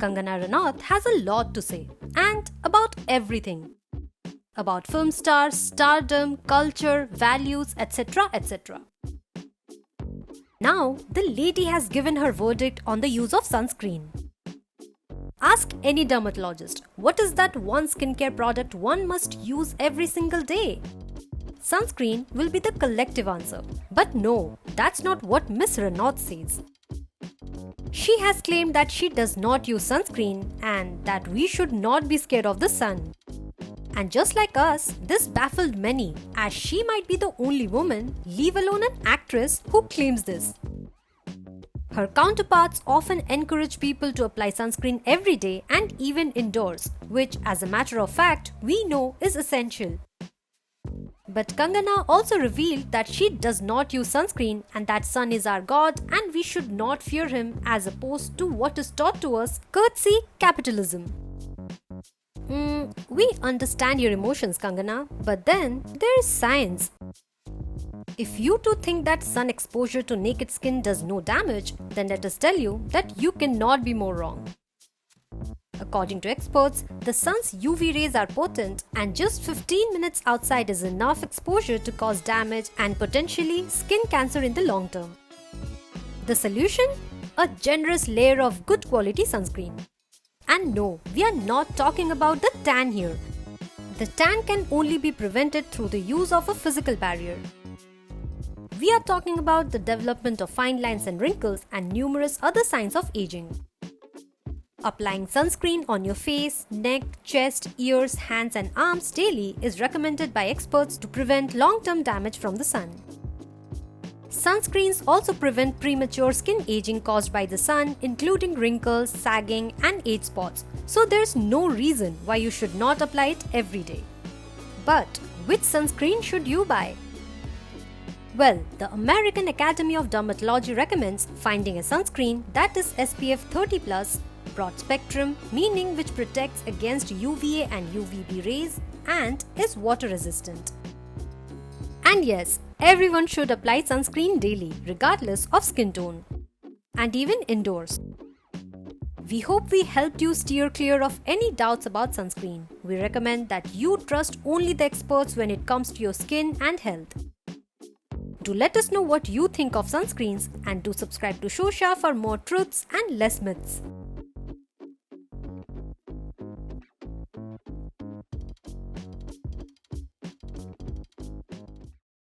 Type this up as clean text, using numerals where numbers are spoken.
Kangana Ranaut has a lot to say, and about everything. About film stars, stardom, culture, values, etc. etc. Now, the lady has given her verdict on the use of sunscreen. Ask any dermatologist, what is that one skincare product one must use every single day? Sunscreen will be the collective answer. But no, that's not what Miss Ranaut says. She has claimed that she does not use sunscreen and that we should not be scared of the sun. And just like us, this baffled many, as she might be the only woman, leave alone an actress, who claims this. Her counterparts often encourage people to apply sunscreen every day and even indoors, which, as a matter of fact, we know is essential. But Kangana also revealed that she does not use sunscreen and that sun is our god and we should not fear him, as opposed to what is taught to us courtesy capitalism. We understand your emotions, Kangana, but then there is science. If you too think that sun exposure to naked skin does no damage, then let us tell you that you cannot be more wrong. According to experts, the sun's UV rays are potent and just 15 minutes outside is enough exposure to cause damage and potentially skin cancer in the long term. The solution? A generous layer of good quality sunscreen. And no, we are not talking about the tan here. The tan can only be prevented through the use of a physical barrier. We are talking about the development of fine lines and wrinkles and numerous other signs of aging. Applying sunscreen on your face, neck, chest, ears, hands and arms daily is recommended by experts to prevent long-term damage from the sun. Sunscreens also prevent premature skin aging caused by the sun, including wrinkles, sagging and age spots. So there's no reason why you should not apply it every day. But which sunscreen should you buy? Well, the American Academy of Dermatology recommends finding a sunscreen that is SPF 30+, broad spectrum, meaning which protects against UVA and UVB rays and is water resistant. And yes, everyone should apply sunscreen daily, regardless of skin tone, and even indoors. We hope we helped you steer clear of any doubts about sunscreen. We recommend that you trust only the experts when it comes to your skin and health. Do let us know what you think of sunscreens and do subscribe to Shosha for more truths and less myths.